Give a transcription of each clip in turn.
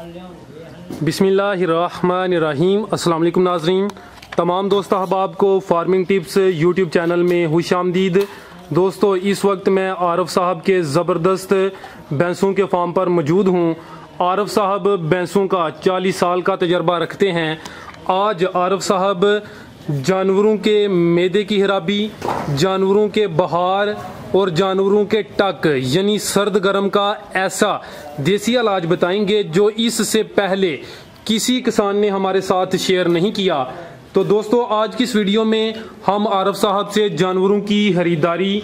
बिस्मिल्लाहिर्रहमानिर्रहीम। अस्सलाम वालेकुम नाज़रीन, तमाम दोस्त अहबाब को फार्मिंग टिप्स यूट्यूब चैनल में खुशामदीद। दोस्तों, इस वक्त मैं आरफ साहब के ज़बरदस्त भैंसों के फार्म पर मौजूद हूँ। आरफ साहब भैंसों का 40 साल का तजर्बा रखते हैं। आज आरफ साहब जानवरों के मैदे की खराबी, जानवरों के बहार और जानवरों के टक यानी सर्द गर्म का ऐसा देसी इलाज बताएंगे जो इससे पहले किसी किसान ने हमारे साथ शेयर नहीं किया। तो दोस्तों, आज की इस वीडियो में हम आरफ साहब से जानवरों की खरीदारी,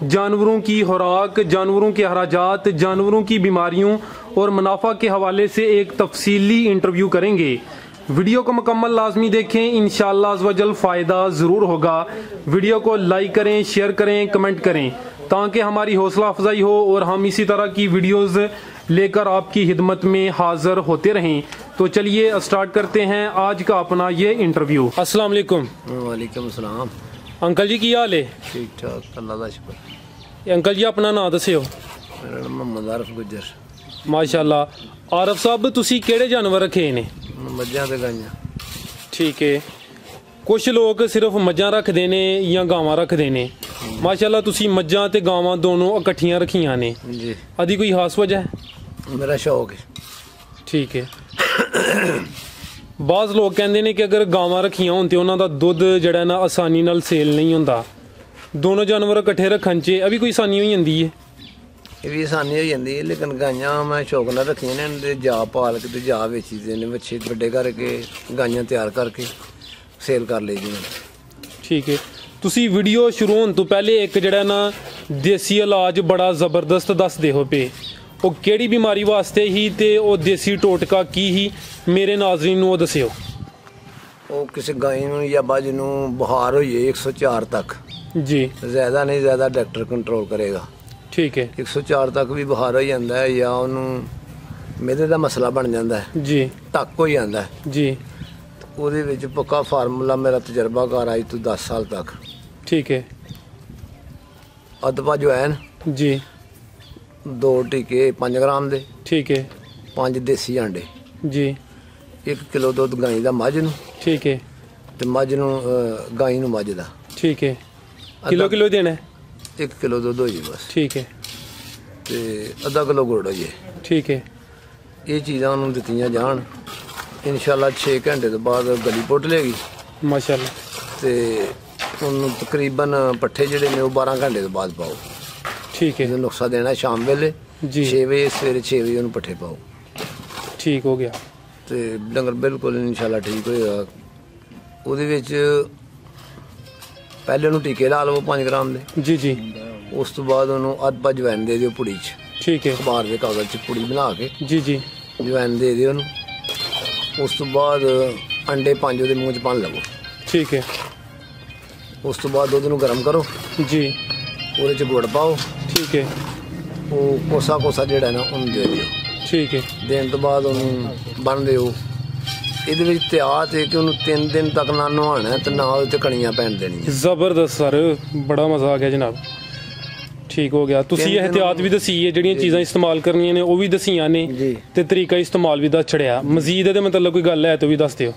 जानवरों की खुराक, जानवरों के अखराजात, जानवरों की बीमारियों और मुनाफा के हवाले से एक तफसीली इंटरव्यू करेंगे। वीडियो को मुकम्मल लाजमी देखें, इंशाअल्लाह अज़्वजल फ़ायदा ज़रूर होगा। वीडियो को लाइक करें, शेयर करें, कमेंट करें ताकि हमारी हौसला अफजाई हो और हम इसी तरह की वीडियोस लेकर आपकी खिदमत में हाजिर होते रहें। तो चलिए स्टार्ट करते हैं आज का अपना ये इंटरव्यू। अस्सलाम वालेकुम। वालेकुम सलाम। अंकल जी की हाल है? ठीक ठाक, अल्लाह का शुक्र। अंकल जी अपना नाम दस्सिओ। मेरा नाम मोहम्मद आरफ गुज्जर। माशाअल्लाह। आरफ साहब तुसी केड़े जानवर रखे ने? मज्जां ते गाइयां। ठीक है, कुछ लोग सिर्फ मज्जां रखते ने या गावां रखते ने। माशाअल्लाह तुसी मज्जां ते गावां दोनों इकट्ठियां रखियां ने जी। अदी कोई खास वजह है? मेरा शौक है। ठीक है। बाज़ लोग कहते हैं कि अगर गावां रखियां होन ते उन्हां दा दुध जिहड़ा ना आसानी नाल सेल नहीं होंदा। दोनों जानवर इकट्ठे रखन च अभी कोई आसानी हो जांदी है? ये भी आसानी हो जाती है, लेकिन गाइयां मैं शौक नाल रखियां ने ते जा पाल के ते जा बेची दे ने। बच्चे बड्डे करके गाइयां तैयार करके सेल कर ली दी। ठीक है। तुसी वीडियो शुरू होने तो पहले एक जड़ा ना देसी इलाज बड़ा जबरदस्त दस दे हो पे, वो केड़ी बीमारी वास्ते ही ते वो देसी टोटका की ही मेरे नाजरीन नूं दस्सिओ। वो किसी गाय नूं या बाज नूं बुखार होइए 104 तक जी, ज़्यादा नहीं ज़्यादा डॉक्टर कंट्रोल करेगा। ठीक है 104 तक भी बुखार हो जाता है या उन्होंने मेदे का मसला बन जाता है जी, टक हो जाता है जी, ਉਹਦੇ ਵਿੱਚ ਪੱਕਾ ਫਾਰਮੂਲਾ ਮੇਰਾ ਤਜਰਬਾਕਾਰ ਅੱਜ ਤੋਂ 10 ਸਾਲ ਤੱਕ। ठीक है ਅਦਪਾ ਜਵੈਨ जी, 2 ਟੀਕੇ 5 ਗ੍ਰਾਮ ਦੇ, ठीक है 5 ਦੇਸੀ ਆਂਡੇ, जी, 1 ਕਿਲੋ ਦੁੱਧ ਗਾਂ ਦਾ ਮੱਝ ਨੂੰ ठीक है, ਤੇ ਮੱਝ ਨੂੰ ਗਾਂ ਨੂੰ ਮੱਝ ਦਾ ठीक है। किलो किलो देना है? 1 ਕਿਲੋ ਦੁੱਧ ਹੋਈ ਬਸ। ठीक है, ਤੇ ਅੱਧਾ ਕਿਲੋ ਗੁੜ ਹੋਈਏ। ठीक है, ਇਹ ਚੀਜ਼ਾਂ ਉਹਨੂੰ ਦਿੱਤੀਆਂ ਜਾਣ, ਇਨਸ਼ਾਅੱਲਾ 6 ਘੰਟੇ ਤੋਂ ਬਾਅਦ ਗਲੀ ਪੁੱਟ ਲੇਗੀ माशाअल्लाह। ਤੇ ਉਹਨੂੰ ਤਕਰੀਬਨ ਪੱਠੇ ਜਿਹੜੇ ਨੇ ਉਹ 12 ਘੰਟੇ ਤੋਂ ਬਾਅਦ ਪਾਓ। ठीक है ਇਹਦਾ ਨੁਕਸਾ ਦੇਣਾ ਸ਼ਾਮ ਵੇਲੇ जी, 6 ਵਜੇ ਸਵੇਰੇ 6 ਵਜੇ ਉਹਨੂੰ ਪੱਠੇ ਪਾਓ ठीक हो गया। ਤੇ ਡੰਗਰ ਬਿਲਕੁਲ ਇਨਸ਼ਾਅੱਲਾ ਠੀਕ ਹੋਏਗਾ। ਉਹਦੇ ਵਿੱਚ ਪਹਿਲੇ ਉਹਨੂੰ ਟੀਕੇ ਲਾ ਲਵੋ 5 ਗ੍ਰਾਮ ਦੇ। जी जी, ਉਸ ਤੋਂ ਬਾਅਦ ਉਹਨੂੰ ਅੱਧ ਜਵੈਨ ਦੇ ਦਿਓ ਪੁੜੀ 'ਚ, ठीक है ਅਖਬਾਰ ਦੇ ਕਾਗਜ਼ 'ਚ ਪੁੜੀ ਬਣਾ ਕੇ जी, जी, ਜਵੈਨ ਦੇ ਦਿਓ ਉਹਨੂੰ। ਉਸ ਤੋਂ ਬਾਅਦ ਅੰਡੇ 5 ਉਹਦੇ ਮੂੰਹ 'ਚ ਭੰਨ ਲਵੋ। ठीक है ਉਸ ਤੋਂ ਬਾਅਦ ਦੁੱਧ ਨੂੰ ਗਰਮ ਕਰੋ, जी, ਉਹਦੇ 'ਚ ਗੁੜ ਪਾਓ, ठीक है, ਉਹ ਕੋਸਾ ਕੋਸਾ ਜਿਹੜਾ ਨਾ ਉਹਨੂੰ ਦੇ ਦਿਓ। ठीक है, ਦੇਣ ਤੋਂ ਬਾਅਦ ਉਹਨੂੰ ਬੰਨ ਦਿਓ। ਇਹਦੇ ਵਿੱਚ ਤਿਆਤ ਹੈ ਕਿ ਉਹਨੂੰ 3 ਦਿਨ ਤੱਕ ਨਾ ਨਹਾਉਣਾ ਤੇ ਨਾ ਉਹਦੇ 'ਤੇ ਕਣੀਆਂ ਪੈਣ ਦੇਣੀਆਂ। ਜ਼ਬਰਦਸਤ ਸਰ, ਬੜਾ ਮਜ਼ਾ ਆ ਗਿਆ ਜਨਾਬ। ਠੀਕ ਹੋ ਗਿਆ। ਤੁਸੀਂ ਇਹਤਿਆਤ ਵੀ ਦਸੀ ਹੈ, ਜਿਹੜੀਆਂ ਚੀਜ਼ਾਂ ਇਸਤੇਮਾਲ ਕਰਨੀਆਂ ਨੇ ਉਹ ਵੀ ਦਸੀਆਂ ਨੇ ਜੀ। ਤੇ ਤਰੀਕਾ ਇਸਤੇਮਾਲ ਵੀ ਦੱਸ ਛੜਿਆ। ਮਜ਼ੀਦ ਇਹਦੇ ਮਤਲਬ ਕੋਈ ਗੱਲ ਹੈ ਤਾਂ ਵੀ ਦੱਸ ਦਿਓ।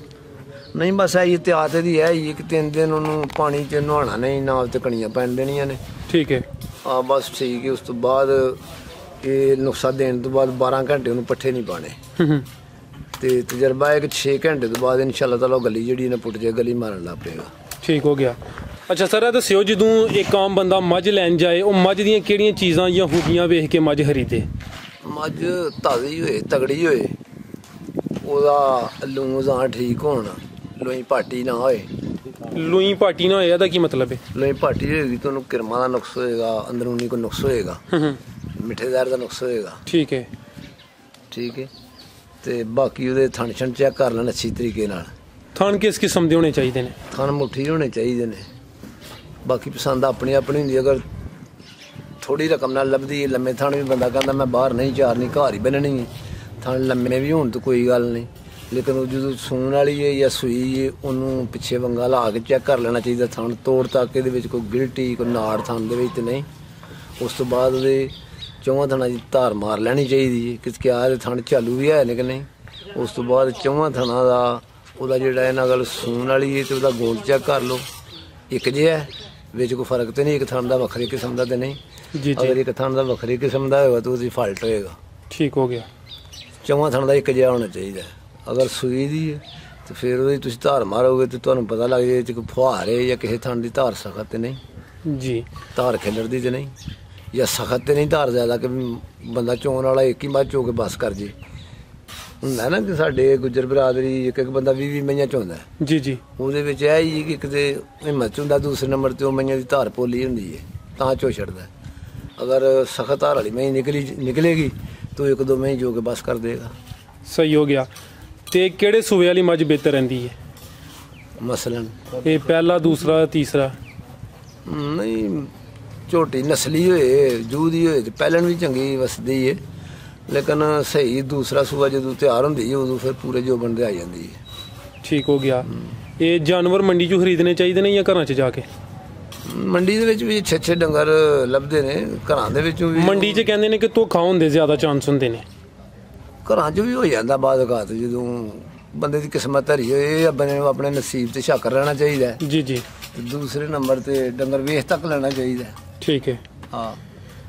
ਨਹੀਂ ਬਸ ਇਹ ਇਤਿਆਤ ਇਹਦੀ ਹੈ ਹੀ ਕਿ 3 ਦਿਨ ਉਹਨੂੰ ਪਾਣੀ 'ਚ ਨਹਾਉਣਾ ਨਹੀਂ, ਨਾ ਉਹਦੇ 'ਤੇ ਕਣੀਆਂ ਪੈਣ ਦੇਣੀਆਂ ਨੇ। ਠੀਕ ਹੈ ਆ ਬਸ ਠੀਕ ਹੈ। ਉਸ ਤੋਂ ਬਾਅਦ ਇਹ ਨੁਕਸਾ ਦੇਣ ਤੋਂ ਬਾਅਦ 12 ਘੰਟੇ ਉਹਨੂੰ ਪੱਠੇ ਨਹੀਂ ਪਾਣੇ। ਤੇ ਤਜਰਬਾ ਹੈ ਕਿ 6 ਘੰਟੇ ਤੋਂ ਬਾਅਦ ਇਨਸ਼ਾਅੱਲਾ ਤਾਲਾ ਗਲੀ ਜਿਹੜੀ ਨਾ ਪੁੱਟ ਜਾਏ, ਗਲੀ ਮਾਰਨ ਲੱਗ ਪਏਗਾ। ਠੀਕ ਹੋ ਗਿਆ। ਅੱਛਾ ਸਰ, ਇਹ ਦੱਸਿਓ ਜਦੋਂ ਇੱਕ ਆਮ ਬੰਦਾ ਮੱਝ ਲੈਣ ਜਾਏ ਉਹ ਮੱਝ ਦੀਆਂ ਕਿਹੜੀਆਂ ਚੀਜ਼ਾਂ ਜਾਂ ਖੂਬੀਆਂ ਵੇਖ ਕੇ ਮੱਝ ਖਰੀਦੇ? ਮੱਝ ਤਾਜ਼ੀ ਹੋਏ, ਤਗੜੀ ਹੋਏ, ਉਹਦਾ ਲੂਜ਼ਾਂ ਠੀਕ ਹੋਣ, ਲੋਈ ਪਾਟੀ ਨਾ ਹੋਏ। ਲੂਈ ਪਾਟੀ ਨਾ ਹੋਏ ਇਹਦਾ ਕੀ ਮਤਲਬ ਹੈ? ਲੋਈ ਪਾਟੀ ਹੋਏਗੀ ਤਾਂ ਉਹਨੂੰ ਕਿਰਮਾਂ ਦਾ ਨੁਕਸ ਹੋਏਗਾ, ਅੰਦਰੂਨੀ ਕੋਈ ਨੁਕਸ ਹੋਏਗਾ, ਮਿੱਠੇਦਾਰ ਦਾ ਨੁਕਸ ਹੋਏਗਾ। ਠੀਕ ਹੈ, ਠੀਕ ਹੈ। ਤੇ ਬਾਕੀ ਉਹਦੇ ਥਣ ਛਣ ਚੈੱਕ ਕਰ ਲੈਣ ਅੱਛੀ ਤਰੀਕੇ ਨਾਲ। ਥਣ ਕਿਸ ਕਿਸਮ ਦੇ ਹੋਣੇ ਚਾਹੀਦੇ ਨੇ? ਥਣ ਮੁੱਠੀ ਹੋਣੇ ਚਾਹੀਦੇ ਨੇ। ਬਾਕੀ ਪਸੰਦ ਆਪਣੀ ਆਪਣੀ ਹੁੰਦੀ। ਅਗਰ ਥੋੜੀ ਰਕਮ ਨਾਲ ਲੱਭਦੀ ਹੈ ਲੰਮੇ ਥਣ ਵੀ ਬੰਦਾ ਕਹਿੰਦਾ ਮੈਂ ਬਾਹਰ ਨਹੀਂ ਚਾਰਨੀ, ਘਰ ਹੀ ਬੰਨਣੀ ਹੈ, ਥਣ ਲੰਮੇ ਵੀ ਹੋਣ ਤਾਂ ਕੋਈ ਗੱਲ ਨਹੀਂ। ਲੇਕਿਨ ਉਹ ਜਦੋਂ ਸੂਣ ਵਾਲੀ ਹੈ ਜਾਂ ਸੂਈ ਹੈ ਉਹਨੂੰ ਪਿੱਛੇ ਵੰਗਾ ਲਾ ਕੇ ਚੈੱਕ ਕਰ ਲੈਣਾ ਚਾਹੀਦਾ। ਥਣ ਤੋੜ ਤੱਕ ਇਹਦੇ ਵਿੱਚ ਕੋਈ ਗਿਲਟੀ, ਕੋਈ ਨਾੜ ਥਣ ਦੇ ਵਿੱਚ ਤਾਂ ਨਹੀਂ। ਉਸ ਤੋਂ ਬਾਅਦ ਉਹਦੇ ਚੌਹਾਂ ਥਣਾਂ ਦੀ ਧਾਰ ਮਾਰ ਲੈਣੀ ਚਾਹੀਦੀ ਹੈ ਕਿ ਕਿਆ ਇਹਦੇ ਥਣ ਚਾਲੂ ਵੀ ਹੈ ਨੇ ਕਿ ਨਹੀਂ। ਉਸ ਤੋਂ ਬਾਅਦ ਚੌਵਾਂ ਥਣਾ ਦਾ ਉਹਦਾ ਜਿਹੜਾ ਇਹਨਾਂ ਗੱਲ ਸੂਣ ਵਾਲੀ ਹੈ ਤੇ ਉਹਦਾ ਗੋਲ ਚੈੱਕ ਕਰ ਲਓ, ਇੱਕ ਜਿਹਾ ਵਿੱਚ ਕੋਈ ਫਰਕ ਤੇ ਨਹੀਂ, ਇੱਕ ਥਣ ਦਾ ਵੱਖਰੇ ਕਿਸਮ ਦਾ ਤੇ ਨਹੀਂ। ਜੀ ਅਗਰ ਇੱਕ ਥਣ ਦਾ ਵੱਖਰੇ ਕਿਸਮ ਦਾ ਹੋਏਗਾ ਤਾਂ ਉਹਦੀ ਫਾਲਟ ਹੋਏਗਾ। ਠੀਕ ਹੋ ਗਿਆ। ਚੌਵਾਂ ਥਣ ਦਾ ਇੱਕ ਜਿਹਾ ਹੋਣਾ ਚਾਹੀਦਾ। ਅਗਰ ਸੂਈ ਦੀ ਹੈ ਤੇ ਫਿਰ ਉਹਦੀ ਤੁਸੀਂ ਧਾਰ ਮਾਰੋਗੇ ਤੇ ਤੁਹਾਨੂੰ ਪਤਾ ਲੱਗ ਜਾਏ ਕਿ ਕੋਈ ਫੁਹਾਰ ਹੈ ਜਾਂ ਕਿਸੇ ਥਣ ਦੀ ਧਾਰ ਸਖਤ ਤੇ ਨਹੀਂ ਜੀ, ਧਾਰ ਖਿਲਰਦੀ ਤੇ ਨਹੀਂ, ਜਾਂ ਸਖਤ ਤੇ ਨਹੀਂ ਧਾਰ ਜ਼ਿਆਦਾ ਕਿ ਬੰਦਾ ਚੋਣ ਵਾਲਾ ਇੱਕ ਹੀ ਮੱਝ ਚੋ ਕੇ ਬਸ ਕਰ ਜੇ। ਹੁੰਦਾ ਨਾ ਕਿ ਸਾਡੇ ਗੁੱਜਰ ਬਰਾਦਰੀ ਇੱਕ ਬੰਦਾ 20 ਮਈਆਂ ਚੋਂਦਾ ਜੀ ਜੀ, ਉਹਦੇ ਵਿੱਚ ਇਹ ਹੀ ਕਿ ਕਿਤੇ ਹਿੰਮਤ ਹੁੰਦਾ, ਦੂਸਰੇ ਨੰਬਰ ਤੇ ਉਹ ਮਈਆਂ ਦੀ ਧਾਰ ਪੋਲੀ ਹੁੰਦੀ ਹੈ ਤਾਂ ਚੋ ਛੱਡਦਾ। ਅਗਰ ਸਖਤ ਧਾਰ ਵਾਲੀ ਮਈ ਨਿਕਲੇਗੀ ਤਾਂ ਇੱਕ ਦੋ ਮਈ ਜੋ ਕੇ ਬਸ ਕਰ ਦੇਗਾ। ਸਹੀ ਹੋ ਗਿਆ। ਤੇ ਕਿਹੜੇ ਸੂਬੇ ਵਾਲੀ ਮੱਝ ਬਿਹਤਰ ਰਹਿੰਦੀ ਹੈ? ਮਸਲਨ ਇਹ ਪਹਿਲਾ, ਦੂਸਰਾ, ਤੀਸਰਾ? ਨਹੀਂ, ਝੋਟੀ ਨਸਲੀ ਹੋਏ, ਜੂਹ ਦੀ ਹੋਏ ਤੇ ਪਹਿਲਣ ਵੀ ਚੰਗੀ ਵਸਦੀ ਹੈ, ਲੇਕਿਨ ਸਹੀ ਦੂਸਰਾ ਸੂਆ ਜਦੋਂ ਤਿਆਰ ਹੁੰਦੀ ਹੈ ਉਦੋਂ ਫਿਰ ਪੂਰੇ ਜੋ ਬੰਦੇ ਆ ਜਾਂਦੀ ਹੈ। ਠੀਕ ਹੋ ਗਿਆ। ਇਹ ਜਾਨਵਰ ਮੰਡੀ 'ਚੋਂ ਖਰੀਦਣੇ ਚਾਹੀਦੇ ਨੇ ਜਾਂ ਘਰਾਂ 'ਚ ਜਾ ਕੇ? ਮੰਡੀ ਦੇ ਵਿੱਚ ਵੀ 6 ਡੰਗਰ ਲੱਭਦੇ ਨੇ, ਘਰਾਂ ਦੇ ਵਿੱਚੋਂ ਵੀ। ਮੰਡੀ 'ਚ ਕਹਿੰਦੇ ਨੇ ਕਿ ਧੋਖਾ ਹੁੰਦੇ ਜ਼ਿਆਦਾ ਚਾਂਸ ਹੁੰਦੇ ਨੇ। ਘਰਾਂ 'ਚ ਵੀ ਹੋ ਜਾਂਦਾ ਬਾਅਦ ਘਾਤ, ਜਦੋਂ ਬੰਦੇ ਦੀ ਕਿਸਮਤ ਹਰੀ ਹੋਏ ਜਾਂ ਬੰਦੇ ਨੂੰ ਆਪਣੇ ਨਸੀਬ ਤੇ ਸ਼ੱਕ ਰਹਿਣਾ ਚਾਹੀਦਾ। ਜੀ ਜੀ। ਦੂਸਰੇ ਨੰਬਰ ਤੇ ਡੰਗਰ ਵੇਖ ਤੱਕ ਲੈਣਾ ਚਾਹੀਦਾ। ਠੀਕ ਹੈ। ਹਾਂ,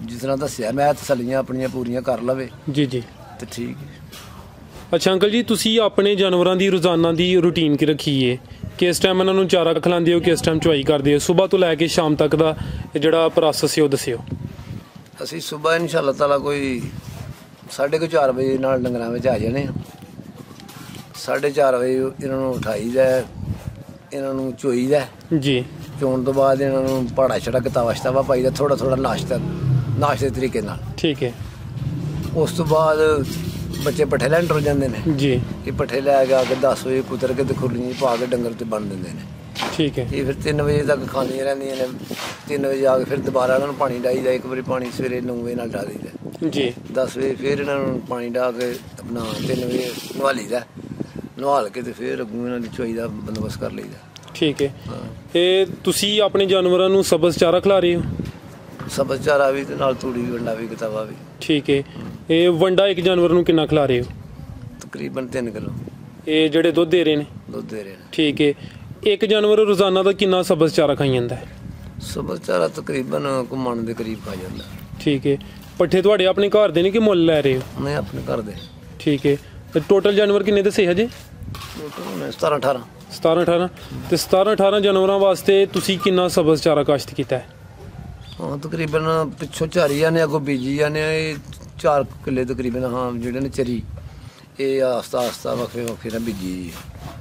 ਜਿਸ ਤਰ੍ਹਾਂ ਦੱਸਿਆ ਮੈਂ ਤਸੱਲੀਆਂ ਆਪਣੀਆਂ ਪੂਰੀਆਂ ਕਰ ਲਵੇ ਜੀ ਜੀ, ਤੇ ਠੀਕ ਹੈ। ਅੱਛਾ ਅੰਕਲ ਜੀ, ਤੁਸੀਂ ਆਪਣੇ ਜਾਨਵਰਾਂ ਦੀ ਰੋਜ਼ਾਨਾ ਦੀ ਰੂਟੀਨ ਕੀ ਰੱਖੀ ਹੈ? ਕਿਸ ਟਾਈਮ ਇਹਨਾਂ ਨੂੰ ਚਾਰਾ ਖਿਲਾਉਂਦੇ ਹੋ, ਕਿਸ ਟਾਈਮ ਚੁਆਈ ਕਰਦੇ ਹੋ? ਸਵੇਰ ਤੋਂ ਲੈ ਕੇ ਸ਼ਾਮ ਤੱਕ ਦਾ ਜਿਹੜਾ ਪ੍ਰੋਸੈਸ ਹੈ ਉਹ ਦੱਸਿਓ। ਅਸੀਂ ਸਵੇਰ ਇਨਸ਼ਾਅੱਲਾ ਤਾਲਾ ਕੋਈ 4:30 ਵਜੇ ਨਾਲ ਡੰਗਰਾਂ ਵਿੱਚ ਆ ਜਾਣੇ ਆ। 4:30 ਵਜੇ ਇਹਨਾਂ ਨੂੰ ਉਠਾਈਦਾ, ਇਹਨਾਂ ਨੂੰ ਚੋਈਦਾ ਜੀ। ਚੋਣ ਤੋਂ ਬਾਅਦ ਇਹਨਾਂ ਨੂੰ ਪਾੜਾ ਛੜਾ ਕਿਤਾਵਾ ਸ਼ਤਾਵਾ ਪਾਈਦਾ, ਥੋੜਾ ਥੋੜਾ ਨਾਸ਼ਤੇ ਤਰੀਕੇ ਨਾਲ। ਠੀਕ ਹੈ। ਉਸ ਤੋਂ ਬਾਅਦ ਬੱਚੇ ਪੱਠੇ ਲੈਣ ਟੁਰ ਜਾਂਦੇ ਨੇ ਜੀ। ਇਹ ਪੱਠੇ ਲੈ ਕੇ ਆ ਕੇ 10 ਵਜੇ ਕੁਤਰ ਕੇ ਤੇ ਖੁਰਲੀਆਂ ਪਾ ਕੇ ਡੰਗਰ ਤੇ ਬੰਨ ਦਿੰਦੇ ਨੇ। ਠੀਕ ਹੈ। ਇਹ ਫਿਰ 3 ਵਜੇ ਤੱਕ ਖਾਂਦੀਆਂ ਰਹਿੰਦੀਆਂ ਨੇ। 3 ਵਜੇ ਆ ਕੇ ਫਿਰ ਦੁਬਾਰਾ ਇਹਨਾਂ ਨੂੰ ਪਾਣੀ ਡਾਈਦਾ, ਇੱਕ ਵਾਰੀ ਪਾਣੀ ਸਵੇਰੇ 9 ਵਜੇ ਨਾਲ ਡਾ ਦਈਦਾ ਜੀ। 10 ਵਜੇ ਫਿਰ ਇਹਨਾਂ ਨੂੰ ਪਾਣੀ ਡਾ ਕੇ ਆਪਣਾ 3 ਵਜੇ ਨਵਾਲੀਦਾ, ਨਵਾਲ ਕੇ ਤੇ ਫਿਰ ਅੱਗੋਂ ਇਹਨਾਂ ਦੀ ਚੋਈ ਦਾ ਬੰਦੋਬਸਤ ਕਰ ਲਈਦਾ। ਠੀਕ ਹੈ। ਇਹ ਤੁਸੀਂ ਆਪਣੇ ਜਾਨਵਰਾਂ ਨੂੰ ਸਬਜ਼ ਚਾਰਾ ਖਿਲਾ ਰਹੇ ਹੋ? ਸਬਜ਼ ਚਾਰਾ ਵੀ ਤੇ ਨਾਲ ਤੂੜੀ ਵੀ, ਵੰਡਾ ਵੀ, ਕਿਤਾਬਾ ਵੀ। ਠੀਕ ਹੈ। ਇਹ ਵੰਡਾ ਇੱਕ ਜਾਨਵਰ ਨੂੰ ਕਿੰਨਾ ਖਿਲਾ ਰਹੇ ਹੋ? ਤਕਰੀਬਨ 3 ਕਿਲੋ। ਇਹ ਜਿਹੜੇ ਦੁੱਧ ਦੇ ਰਹੇ ਨੇ? ਦੁੱਧ ਦੇ ਰਹੇ ਨੇ। ਠੀਕ ਹੈ। ਇੱਕ ਜਾਨਵਰ ਰੋਜ਼ਾਨਾ ਦਾ ਕਿੰਨਾ ਸਬਜ਼ ਚਾਰਾ ਖਾਈ ਜਾਂਦਾ ਹੈ? ਸਬਜ਼ ਚਾਰਾ ਤਕਰੀਬਨ ਘੁੰਮਣ ਦੇ ਕਰੀਬ ਖਾ ਜਾਂਦਾ। ਠੀਕ ਹੈ। ਪੱਠੇ ਤੁਹਾਡੇ ਆਪਣੇ ਘਰ ਦੇ ਨੇ ਕਿ ਮੁੱਲ ਲੈ ਰਹੇ ਹੋ? ਮੈਂ ਆਪਣੇ ਘਰ ਦੇ। ਠੀਕ ਹੈ। ਤੇ ਟੋਟਲ ਜਾਨਵਰ ਕਿੰਨੇ ਦੱਸੇ ਹਜੇ? 17-18। 17-18। ਤੇ 17-18 ਜਾਨਵਰਾਂ ਵਾਸਤੇ ਤੁਸੀਂ ਕਿੰਨਾ ਸਬਜ਼ ਚਾਰਾ ਕਾਸ਼ਤ ਕੀਤਾ ਹੈ? ਹਾਂ, ਤਕਰੀਬਨ ਪਿੱਛੋਂ ਝਾਰੀ ਜਾਂਦੇ, ਅੱਗੋਂ ਬੀਜੀ ਜਾਂਦੇ। ਇਹ 4 ਕਿੱਲੇ ਤਕਰੀਬਨ, ਹਾਂ, ਜਿਹੜੇ ਨੇ ਚਰੀ ਇਹ ਆਸਤਾ ਆਸਤਾ ਵੱਖਰੇ ਨਾਲ ਬੀਜੀ।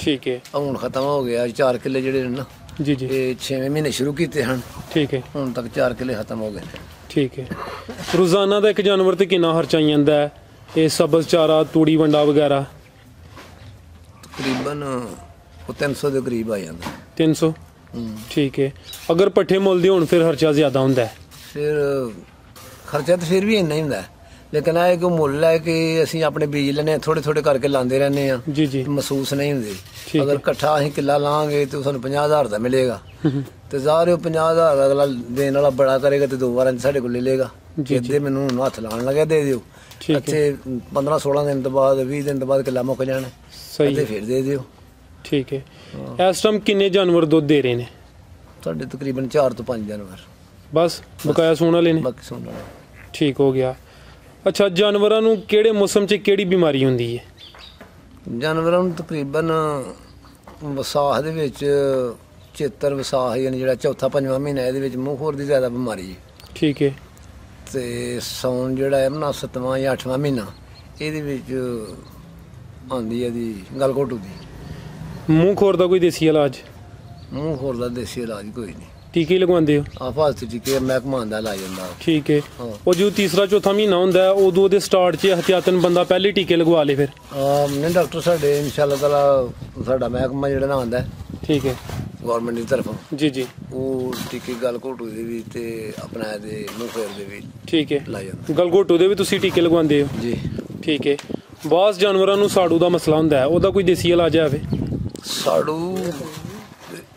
ਠੀਕ ਹੈ। ਹੁਣ ਖਤਮ ਹੋ ਗਿਆ 4 ਕਿੱਲੇ ਜਿਹੜੇ ਨੇ ਨਾ। ਜੀ ਜੀ। ਇਹ 6ਵੇਂ ਮਹੀਨੇ ਸ਼ੁਰੂ ਕੀਤੇ ਹਨ। ਠੀਕ ਹੈ। ਹੁਣ ਤੱਕ 4 ਕਿੱਲੇ ਖਤਮ ਹੋ ਗਏ ਨੇ। ਠੀਕ ਹੈ। ਰੋਜ਼ਾਨਾ ਦਾ ਇੱਕ ਜਾਨਵਰ ਤੇ ਕਿੰਨਾ ਖਰਚਾ ਆਈ ਜਾਂਦਾ ਹੈ? ਇਹ ਸਬਜ਼ ਚਾਰਾ, ਤੂੜੀ ਵੰਡਾ ਵਗੈਰਾ? ਤਕਰੀਬਨ ਉਹ 300 ਦੇ ਕਰੀਬ ਆ ਜਾਂਦਾ। 300? ਠੀਕ ਹੈ। ਅਗਰ ਪੱਠੇ ਮੁੱਲ ਦੇ ਹੋਣ ਫਿਰ ਖਰਚਾ ਜ਼ਿਆਦਾ ਹੁੰਦਾ ਹੈ? ਫਿਰ ਖਰਚਾ ਤਾਂ ਫਿਰ ਵੀ ਇੰਨਾ ਹੀ ਹੁੰਦਾ, ਲੇਕਿਨ ਇਹ ਕਿ ਮੁੱਲ ਹੈ ਕਿ ਅਸੀਂ ਆਪਣੇ ਬੀਜ ਲੈਣੇ, ਥੋੜੇ ਥੋੜੇ ਕਰਕੇ ਲਾਉਂਦੇ ਰਹਿੰਦੇ ਆ। ਜੀ ਜੀ। ਮਹਿਸੂਸ ਨਹੀਂ ਹੁੰਦੀ। ਅਗਰ ਇਕੱਠਾ ਅਸੀਂ ਕਿੱਲਾ ਲਾਂਗੇ ਤਾਂ ਸਾਨੂੰ 50,000 ਦਾ ਮਿਲੇਗਾ, ਤੇ ਜ਼ਾਹਰ ਉਹ 50,000 ਅਗਲਾ ਦੇਣ ਵਾਲਾ ਬੜਾ ਕਰੇਗਾ ਤੇ 2 ਵਾਰਾਂ ਸਾਡੇ ਕੋਲ ਲੈ ਲੇਗਾ। ਜਿੱਦੇ ਮੈਨੂੰ ਹੱਥ ਲਾਉਣ ਲੱਗਿਆ ਦੇ ਦਿਓ, ਇੱਥੇ 15-16 ਦਿਨ ਤੋਂ ਬਾਅਦ, 20 ਦਿਨ ਤੋਂ ਬਾਅਦ ਕਿੱਲਾ ਮੁੱਕ ਜਾਣਾ। ਸਹੀ ਤੇ ਫਿਰ ਦੇ ਦਿਓ। ਠੀਕ ਹੈ। ਇਸ ਟਾਈਮ ਕਿੰਨੇ ਜਾਨਵਰ ਦੁੱਧ ਦੇ ਰਹੇ ਨੇ? ਸਾਡੇ ਤਕਰੀਬਨ 4 ਤੋਂ 5 ਜਾਨਵਰ। ਬਸ ਬਕਾਇਆ ਸੂਣ ਵਾਲੇ ਨੇ? ਬਾਕੀ ਸੂਣ ਵਾਲੇ। ਠੀਕ ਹੋ ਗਿਆ। ਅੱਛਾ, ਜਾਨਵਰਾਂ ਨੂੰ ਕਿਹੜੇ ਮੌਸਮ 'ਚ ਕਿਹੜੀ ਬਿਮਾਰੀ ਹੁੰਦੀ ਹੈ? ਜਾਨਵਰਾਂ ਨੂੰ ਤਕਰੀਬਨ ਵਿਸਾਖ ਦੇ ਵਿੱਚ, ਚੇਤਰ ਵਿਸਾਖ ਯਾਨੀ ਜਿਹੜਾ 4-5ਵਾਂ ਮਹੀਨਾ, ਇਹਦੇ ਵਿੱਚ ਮੂੰਹ ਖੋਰ ਦੀ ਜ਼ਿਆਦਾ ਬਿਮਾਰੀ ਹੈ। ਠੀਕ ਹੈ। ਤੇ ਸਾਉਣ ਜਿਹੜਾ ਹੈ ਨਾ 7ਵਾਂ ਜਾਂ 8ਵਾਂ ਮਹੀਨਾ, ਇਹਦੇ ਵਿੱਚ ਆਉਂਦੀ ਹੈ ਦੀ ਗਲਘੋਟੂ ਦੀ। ਮੂੰਹ ਖੋਰ ਦਾ ਕੋਈ ਦੇਸੀ ਇਲਾਜ? ਮੂੰਹ ਖੋਰ ਦਾ ਦੇਸੀ ਇਲਾਜ ਕੋਈ ਨਹੀਂ। ਟੀਕੇ ਲਗਵਾਉਂਦੇ ਹੋ? ਆਫਾਸ ਟੀਕੇ ਮਹਿਕਮਾ ਦਾ ਲਾ ਜਾਂਦਾ। ਠੀਕ ਹੈ। ਉਹ ਜੋ ਤੀਸਰਾ-ਚੌਥਾ ਮਹੀਨਾ ਹੁੰਦਾ ਹੈ ਉਦੋਂ ਉਹਦੇ ਸਟਾਰਟ 'ਚ ਹਥਿਆਤਨ ਬੰਦਾ ਪਹਿਲੇ ਟੀਕੇ ਲਗਵਾ ਲੇ ਫਿਰ? ਨਹੀਂ, ਡਾਕਟਰ ਸਾਡੇ ਇਨਸ਼ਾਅੱਲਾ ਤਾਲਾ ਸਾਡਾ ਮਹਿਕਮਾ ਜਿਹੜਾ ਨਾ ਆਉਂਦਾ। ਠੀਕ ਹੈ। ਗੌਰਮੈਂਟ ਦੀ ਤਰਫੋਂ। ਜੀ ਜੀ। ਉਹ ਟੀਕੇ ਗਲਘੋਟੂ ਦੇ ਵੀ ਤੇ ਆਪਣਾ ਇਹਦੇ ਮੂੰਹ ਖੋਰ ਦੇ ਵੀ। ਠੀਕ ਹੈ। ਲਾ ਜਾਂਦਾ। ਗਲਘੋਟੂ ਦੇ ਵੀ ਤੁਸੀਂ ਟੀਕੇ ਲਗਵਾਉਂਦੇ ਹੋ? ਜੀ। ਠੀਕ ਹੈ। ਬਾਸ ਜਾਨਵਰਾਂ ਨੂੰ ਸਾੜੂ ਦਾ ਮਸਲਾ ਹੁੰਦਾ ਹੈ, ਉਹਦਾ ਕੋਈ ਦੇਸੀ ਇਲਾਜ ਹੈ? ਸਾੜੂ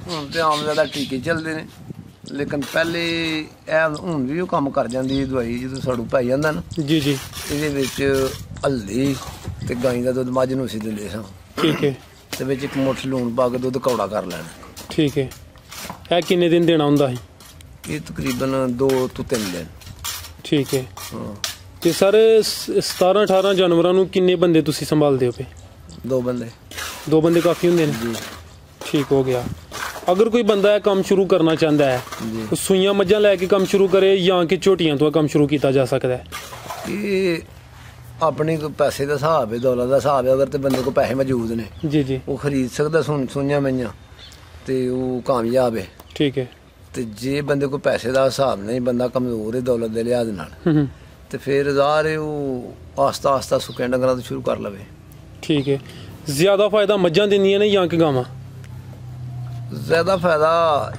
ਹੁਣ ਤੇ ਆਮ ਜ਼ਿਆਦਾ ਟੀਕੇ ਚੱਲਦੇ ਨੇ, ਲੇਕਿਨ ਪਹਿਲੇ ਇਹ ਹੁਣ ਵੀ ਉਹ ਕੰਮ ਕਰ ਜਾਂਦੀ ਹੈ ਦਵਾਈ। ਜਦੋਂ ਸਾੜੂ ਪੈ ਜਾਂਦਾ ਨਾ, ਜੀ ਜੀ, ਇਹਦੇ ਵਿੱਚ ਹਲਦੀ, ਤੇ ਗਾਂ ਦਾ ਦੁੱਧ ਮੱਝ ਨੂੰ ਅਸੀਂ ਦਿੰਦੇ ਸਾਂ। ਠੀਕ ਹੈ। ਤੇ ਵਿੱਚ ਇੱਕ ਮੁੱਠ ਲੂਣ ਪਾ ਕੇ ਦੁੱਧ ਕੌੜਾ ਕਰ ਲੈਣਾ। ਠੀਕ ਹੈ। ਇਹ ਕਿੰਨੇ ਦਿਨ ਦੇਣਾ ਹੁੰਦਾ ਹੈ? ਇਹ ਤਕਰੀਬਨ 2 ਤੋਂ 3 ਦਿਨ। ਠੀਕ ਹੈ। ਹਾਂ। ਤੇ ਸਰ 17-18 ਜਾਨਵਰਾਂ ਨੂੰ ਕਿੰਨੇ ਬੰਦੇ ਤੁਸੀਂ ਸੰਭਾਲਦੇ ਹੋ ਪਏ? 2 ਬੰਦੇ। 2 ਬੰਦੇ ਕਾਫੀ ਹੁੰਦੇ ਨੇ ਜੀ। ਠੀਕ ਹੋ ਗਿਆ। ਅਗਰ ਕੋਈ ਬੰਦਾ ਇਹ ਕੰਮ ਸ਼ੁਰੂ ਕਰਨਾ ਚਾਹੁੰਦਾ ਹੈ, ਜੀ, ਉਹ ਸੂਈਆਂ ਮੱਝਾਂ ਲੈ ਕੇ ਕੰਮ ਸ਼ੁਰੂ ਕਰੇ ਜਾਂ ਕਿ ਝੋਟੀਆਂ ਤੋਂ ਕੰਮ ਸ਼ੁਰੂ ਕੀਤਾ ਜਾ ਸਕਦਾ ਹੈ? ਇਹ ਆਪਣੀ ਕੋਈ ਪੈਸੇ ਦਾ ਹਿਸਾਬ ਹੈ, ਦੌਲਤ ਦਾ ਹਿਸਾਬ ਹੈ। ਅਗਰ ਤੇ ਬੰਦੇ ਕੋਲ ਪੈਸੇ ਮੌਜੂਦ ਨੇ, ਜੀ ਜੀ, ਉਹ ਖਰੀਦ ਸਕਦਾ ਸੂਈਆਂ ਮਈਆਂ, ਤੇ ਉਹ ਕਾਮਯਾਬ ਹੈ। ਠੀਕ ਹੈ। ਤੇ ਜੇ ਬੰਦੇ ਕੋਲ ਪੈਸੇ ਦਾ ਹਿਸਾਬ ਨਹੀਂ, ਬੰਦਾ ਕਮਜ਼ੋਰ ਹੈ ਦੌਲਤ ਦੇ ਲਿਹਾਜ਼ ਨਾਲ, ਹੂੰ, ਤੇ ਫਿਰ ਜ਼ਾਹਰ ਹੈ ਉਹ ਆਸਤਾ ਆਸਤਾ ਸੁੱਕਿਆਂ ਡੰਗਰਾਂ ਤੋਂ ਸ਼ੁਰੂ ਕਰ ਲਵੇ। ਠੀਕ ਹੈ। ਜ਼ਿਆਦਾ ਫਾਇਦਾ ਮੱਝਾਂ ਦਿੰਦੀਆਂ ਨੇ ਜਾਂ ਕਿ ਗਾਵਾਂ? ਜ਼ਿਆਦਾ ਫਾਇਦਾ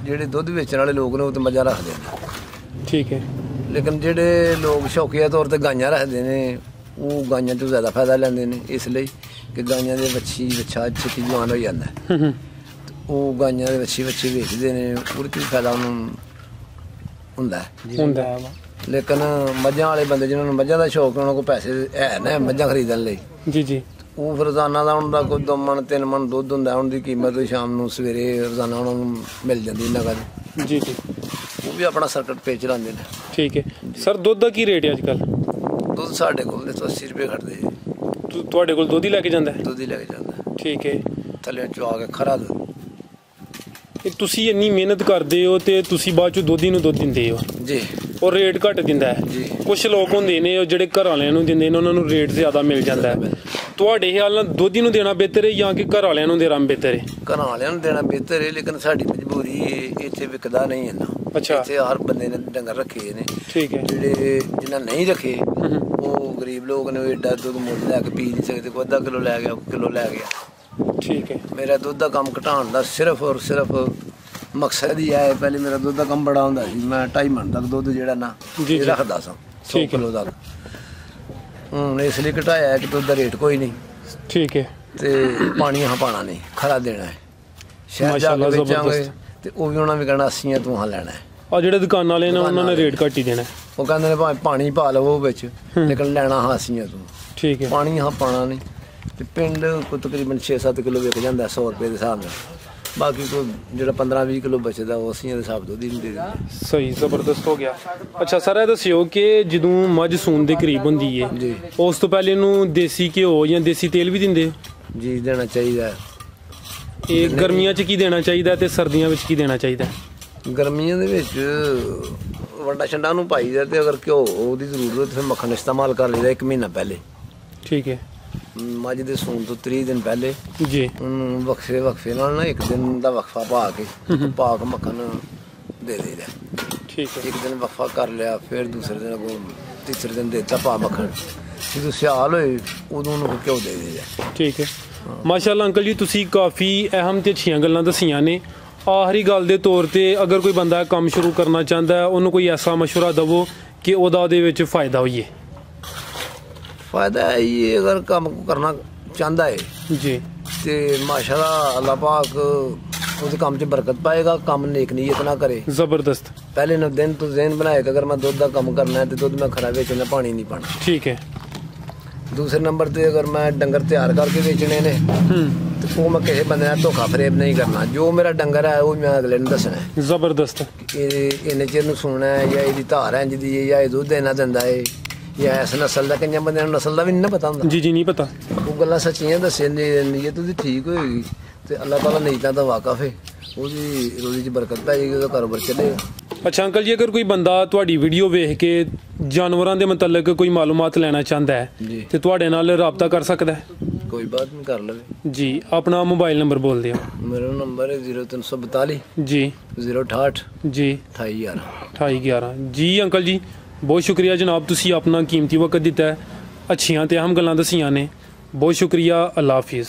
ਜਿਹੜੇ ਦੁੱਧ ਵੇਚਣ ਵਾਲੇ ਲੋਕ ਨੇ ਉਹ ਤੇ ਮੱਝਾਂ ਰੱਖਦੇ ਨੇ। ਠੀਕ ਹੈ। ਲੇਕਿਨ ਜਿਹੜੇ ਲੋਕ ਸ਼ੌਕੀਆ ਤੌਰ ਤੇ ਗਾਈਆਂ ਰੱਖਦੇ ਨੇ, ਉਹ ਗਾਈਆਂ ਤੋਂ ਜ਼ਿਆਦਾ ਫਾਇਦਾ ਲੈਂਦੇ ਨੇ, ਇਸ ਲਈ ਕਿ ਗਾਈਆਂ ਦੇ ਵੱਛਾ ਛੇਤੀ ਜਵਾਨ ਹੋ ਜਾਂਦਾ। ਹੂੰ, ਉਹ ਗਾਈਆਂ ਦੇ ਵੱਛੇ ਵੇਚਦੇ ਨੇ, ਉਹਦੇ 'ਚ ਵੀ ਫਾਇਦਾ ਉਹਨੂੰ ਹੁੰਦਾ। ਲੇਕਿਨ ਮੱਝਾਂ ਵਾਲੇ ਬੰਦੇ ਜਿਨ੍ਹਾਂ ਨੂੰ ਮੱਝਾਂ ਦਾ ਸ਼ੌਕ, ਉਹਨਾਂ ਕੋਲ ਪੈਸੇ ਹੈ ਨਾ ਮੱਝਾਂ ਖਰੀਦਣ ਲਈ, ਜੀ ਜੀ, ਉਹ ਫਿਰ ਰੋਜ਼ਾਨਾ ਦਾ ਉਹਨਾਂ ਦਾ ਕੋਈ 2 ਮਣ 3 ਮਣ ਦੁੱਧ ਹੁੰਦਾ। ਉਹਨਾਂ ਦੀ ਕੀਮਤ ਸ਼ਾਮ ਨੂੰ ਸਵੇਰੇ ਰੋਜ਼ਾਨਾ ਉਹਨਾਂ ਨੂੰ ਮਿਲ ਜਾਂਦੀ ਨਗਦ। ਜੀ ਜੀ, ਉਹ ਵੀ ਆਪਣਾ ਸਰਕਟ ਪੇ ਚਲਾਉਂਦੇ ਨੇ। ਠੀਕ ਹੈ। ਸਰ ਦੁੱਧ ਦਾ ਕੀ ਰੇਟ ਹੈ ਅੱਜ ਕੱਲ੍ਹ? ਦੁੱਧ ਸਾਡੇ ਕੋਲ 80 ਰੁਪਏ ਖੜਦੇ ਜੀ। ਤੁਹਾਡੇ ਕੋਲ ਦੁੱਧ ਹੀ ਲੈ ਕੇ ਜਾਂਦਾ ਹੈ? ਦੁੱਧ ਹੀ ਲੈ ਕੇ ਜਾਂਦਾ। ਠੀਕ ਹੈ। ਥੱਲੇ ਚੁਆ ਕੇ ਖਰਾ ਦੁੱਧ। ਇਹ ਤੁਸੀਂ ਇੰਨੀ ਮਿਹਨਤ ਕਰਦੇ ਹੋ ਤੇ ਤੁਸੀਂ ਬਾਅਦ ਚੋਂ ਦੋਧੀ ਨੂੰ ਦੁੱਧ ਦਿੰਦੇ ਹੋ ਜੀ, ਉਹ ਰੇਟ ਘੱਟ ਦਿੰਦਾ ਹੈ। ਜੀ। ਕੁਝ ਲੋਕ ਹੁੰਦੇ ਨੇ ਉਹ ਜਿਹੜੇ ਘਰ ਵਾਲਿਆਂ ਨੂੰ ਦਿੰਦੇ ਨੇ, ਉਹਨਾਂ ਨੂੰ ਰੇਟ ਜ਼ਿਆਦਾ ਮਿਲ ਜਾਂਦਾ ਹੈ। ਤੁਹਾਡੇ ਖਿਆਲ ਨਾਲ ਦੋਧੀ ਨੂੰ ਦੇਣਾ ਬਿਹਤਰ ਹੈ ਜਾਂ ਕਿ ਘਰ ਵਾਲਿਆਂ ਨੂੰ ਦੇਣਾ ਬਿਹਤਰ ਹੈ? ਘਰਾਂ ਵਾਲਿਆਂ ਨੂੰ ਦੇਣਾ ਬਿਹਤਰ ਹੈ, ਲੇਕਿਨ ਸਾਡੀ ਮਜਬੂਰੀ ਹੈ, ਇੱਥੇ ਵਿਕਦਾ ਨਹੀਂ ਇੰਨਾ। ਅੱਛਾ। ਇੱਥੇ ਹਰ ਬੰਦੇ ਨੇ ਡੰਗਰ ਰੱਖੇ ਨੇ। ਠੀਕ ਹੈ। ਜਿਹੜੇ ਜਿਨ੍ਹਾਂ ਨਹੀਂ ਰੱਖੇ, ਉਹ ਗਰੀਬ ਲੋਕ ਨੇ, ਉਹ ਏਡਾ ਦੁੱਧ ਮੁੱਲ ਲੈ ਕੇ ਪੀ ਨਹੀਂ ਸਕਦੇ। ਕੋਈ ਅੱਧਾ ਕਿਲੋ ਲੈ ਗਿਆ, ਕਿਲੋ ਲੈ ਗਿਆ। ਠੀਕ ਹੈ। ਮੇਰਾ ਦੁੱਧ ਦਾ ਕੰਮ ਘਟਾਉਣ ਦਾ ਸਿਰਫ ਔਰ ਸਿਰਫ ਮਕਸਦ ਹੀ ਹੈ। ਪਹਿਲੇ ਮੇਰਾ ਦੁੱਧ ਦਾ ਕੰਮ ਬੜਾ ਹੁੰਦਾ ਸੀ, ਮੈਂ 2.5 ਮਣ ਤੱਕ ਦੁੱਧ ਜਿਹੜਾ ਨਾ ਇਹ ਰੱਖਦਾ ਸਾਂ, 100 ਕਿਲੋ ਤੱਕ। ਹੁਣ ਇਸ ਲਈ ਘਟਾਇਆ ਕਿ ਦੁੱਧ ਦਾ ਰੇਟ ਕੋਈ ਨਹੀਂ। ਠੀਕ ਹੈ। ਤੇ ਪਾਣੀ ਪਾਣਾ ਨਹੀਂ, ਖਰਾ ਦੇਣਾ ਹੈ। ਸ਼ਹਿਰ ਜਾ ਕੇ ਵੇਚਾਂਗੇ ਤੇ ਉਹ ਵੀ ਉਹਨਾਂ ਵੀ ਕਹਿਣਾ 80 ਤੂੰ ਹਾਂ ਲੈਣਾ ਹੈ। ਆ ਜਿਹੜੇ ਦੁਕਾਨ ਵਾਲੇ ਨੇ ਉਹਨਾਂ ਨੇ ਰੇਟ ਘੱਟ ਹੀ ਦੇਣਾ। ਉਹ ਕਹਿੰਦੇ ਨੇ ਭਾਵੇਂ ਪਾਣੀ ਪਾ ਲਵੋ ਵਿੱਚ, ਲੇਕਿਨ ਲੈਣਾ ਹਾਂ 80 ਤੂੰ। ਠੀਕ ਹੈ। ਪਾਣੀ ਪਾਣਾ ਨਹੀਂ। ਤੇ ਪਿੰਡ ਕੋਈ ਤਕਰੀਬਨ 6-7 ਕਿਲੋ ਵਿਕ ਜਾਂਦਾ 100 ਰੁਪਏ ਦੇ ਹਿਸਾਬ ਨਾਲ। ਬਾਕੀ ਕੋਈ ਜਿਹੜਾ 15-20 ਕਿਲੋ ਬਚਦਾ ਉਹ 80 ਦੇ ਹਿਸਾਬ ਤੋਂ ਨਹੀਂ ਦੇ ਦਿੰਦੇ। ਸਹੀ, ਜ਼ਬਰਦਸਤ ਹੋ ਗਿਆ। ਅੱਛਾ ਸਰ, ਇਹ ਦੱਸਿਓ ਕਿ ਜਦੋਂ ਮੱਝ ਸੂਣ ਦੇ ਕਰੀਬ ਹੁੰਦੀ ਹੈ, ਜੀ, ਉਸ ਤੋਂ ਪਹਿਲੇ ਇਹਨੂੰ ਦੇਸੀ ਘਿਓ ਜਾਂ ਦੇਸੀ ਤੇਲ ਵੀ ਦਿੰਦੇ ਹੋ? ਜੀ, ਦੇਣਾ ਚਾਹੀਦਾ ਹੈ। ਇਹ ਗਰਮੀਆਂ 'ਚ ਕੀ ਦੇਣਾ ਚਾਹੀਦਾ ਤੇ ਸਰਦੀਆਂ ਵਿੱਚ ਕੀ ਦੇਣਾ ਚਾਹੀਦਾ? ਗਰਮੀਆਂ ਦੇ ਵਿੱਚ ਵੰਡਾ ਛੰਡਾ ਨੂੰ ਪਾਈਦਾ, ਤੇ ਅਗਰ ਘਿਓ ਉਹਦੀ ਜ਼ਰੂਰਤ ਫਿਰ ਮੱਖਣ ਇਸਤੇਮਾਲ ਕਰ ਲਈਦਾ 1 ਮਹੀਨਾ ਪਹਿਲੇ। ਠੀਕ ਹੈ। ਮੱਝ ਦੇ ਸੂਣ ਤੋਂ 30 ਦਿਨ ਪਹਿਲੇ ਜੀ ਉਹਨੂੰ ਵਕਫੇ ਨਾਲ ਨਾ 1 ਦਿਨ ਦਾ ਵਕਫਾ ਪਾ ਕੇ ਮੱਖਣ ਦੇ ਦੇਈਦਾ। ਠੀਕ ਹੈ। 1 ਦਿਨ ਵਕਫਾ ਕਰ ਲਿਆ, ਫਿਰ ਦੂਸਰੇ ਦਿਨ ਅੱਗੋਂ ਤੀਸਰੇ ਦਿਨ ਦੇਤਾ ਪਾ ਮੱਖਣ। ਜਦੋਂ ਸਿਆਲ ਹੋਏ ਉਦੋਂ ਉਹਨੂੰ ਘਿਓ ਦੇ ਦੇਈਦਾ। ਠੀਕ ਹੈ। ਮਾਸ਼ਾਅੱਲਾ ਅੰਕਲ ਜੀ, ਤੁਸੀਂ ਕਾਫੀ ਅਹਿਮ ਤੇ ਅੱਛੀਆਂ ਗੱਲਾਂ ਦੱਸੀਆਂ ਨੇ। ਆਖਰੀ ਗੱਲ ਦੇ ਤੌਰ ਤੇ ਅਗਰ ਕੋਈ ਬੰਦਾ ਕੰਮ ਸ਼ੁਰੂ ਕਰਨਾ ਚਾਹੁੰਦਾ ਹੈ, ਉਹਨੂੰ ਕੋਈ ਐਸਾ ਮਸ਼ਵਰਾ ਦੇਵੋ ਕਿ ਉਹਦੇ ਵਿੱਚ ਫਾਇਦਾ ਹੋਈਏ। ਫਾਇਦਾ ਇਹ ਅਗਰ ਕੰਮ ਕਰਨਾ ਚਾਹੁੰਦਾ ਹੈ ਜੀ ਤੇ ਮਾਸ਼ਾਅੱਲਾ ਅੱਲਾਹ ਪਾਕ ਉਹਦੇ ਕੰਮ 'ਚ ਬਰਕਤ ਪਾਏਗਾ। ਕੰਮ ਨੇਕ ਨੀਅਤ ਨਾ ਕਰੇ। ਜ਼ਬਰਦਸਤ। ਪਹਿਲੇ ਦਿਨ ਤੋਂ ਜ਼ਹਿਨ ਬਣਾਏ ਕਿ ਅਗਰ ਮੈਂ ਦੁੱਧ ਦਾ ਕੰਮ ਕਰਨਾ ਹੈ ਤੇ ਦੁੱਧ ਮੈਂ ਖਰਾ ਵੇਚਣਾ, ਪਾਣੀ ਨਹੀਂ ਪਾਣਾ। ਠੀਕ ਹੈ। ਦੂਸਰੇ ਨੰਬਰ ਤੇ ਅਗਰ ਮੈਂ ਡੰਗਰ ਤਿਆਰ ਕਰਕੇ ਵੇਚਣੇ ਨੇ ਤੇ ਉਹ ਮੈਂ ਕਿਸੇ ਬੰਦੇ ਨਾਲ ਧੋਖਾ ਫਰੇਬ ਨਹੀਂ ਕਰਨਾ। ਜੋ ਮੇਰਾ ਡੰਗਰ ਹੈ ਉਹ ਮੈਂ ਅਗਲੇ ਨੂੰ ਦੱਸਣਾ। ਜ਼ਬਰਦਸਤ। ਇਹਨੇ ਚਿਰ ਨੂੰ ਸੁਣਨਾ ਹੈ ਜਾਂ ਇਹਦੀ ਧਾਰ ਹੈ ਜਿਹਦੀ ਹੈ ਜਾਂ ਇਹ ਦੁੱਧ ਦੇਣਾ ਦਿੰਦਾ ਹੈ ਜਾਂ ਇਸ ਨਸਲ ਦਾ। ਕਈਆਂ ਬੰਦਿਆਂ ਨੂੰ ਨਸਲ ਦਾ ਵੀ ਨਹੀਂ ਪਤਾ ਹੁੰਦਾ। ਜੀ ਜੀ, ਨਹੀਂ ਪਤਾ। ਉਹ ਗੱਲਾਂ ਸੱਚੀਆਂ ਦੱਸੇ ਨੀਅਤ ਉਹਦੀ ਠੀਕ ਹੋਏਗੀ ਤੇ ਅੱਲਾਹ ਤਾਲਾ ਨੀਅਤਾਂ ਦਾ ਵਾਕਫ ਹੈ, ਉਹਦੀ ਰੋਜ਼ੀ 'ਚ ਬਰਕਤ ਪੈ ਜਾਏਗੀ, ਉਹਦਾ ਕਾਰੋਬਾਰ ਚੱਲੇਗਾ। ਅੱਛਾ ਅੰਕਲ ਜੀ, ਅਗਰ ਕੋਈ ਬੰਦਾ ਤੁਹਾਡੀ ਵੀਡੀਓ ਵੇਖ ਕੇ ਜਾਨਵਰਾਂ ਦੇ ਮੁਤਲਕ ਕੋਈ ਮਾਲੂਮਾਤ ਲੈਣਾ ਚਾਹੁੰਦਾ ਹੈ ਤੇ ਤੁਹਾਡੇ ਨਾਲ ਰਾਬਤਾ ਕਰ ਸਕਦਾ ਹੈ? ਕੋਈ ਬਾਤ ਨਹੀਂ, ਕਰ ਲਵੇ ਜੀ। ਆਪਣਾ ਮੋਬਾਈਲ ਨੰਬਰ ਬੋਲ ਦਿਓ। ਮੇਰਾ ਨੰਬਰ ਹੈ 0342 ਜੀ 068 ਜੀ 2811 ਜੀ। ਅੰਕਲ ਜੀ ਬਹੁਤ ਸ਼ੁਕਰੀਆ ਜਨਾਬ, ਤੁਸੀਂ ਆਪਣਾ ਕੀਮਤੀ ਵਕਤ ਦਿੱਤਾ ਹੈ, ਅੱਛੀਆਂ ਤੇ ਅਹਿਮ ਗੱਲਾਂ ਦੱਸੀਆਂ ਨੇ। ਬਹੁਤ ਸ਼ੁਕਰੀਆ। ਅੱਲਾ ਹਾਫਿਜ਼।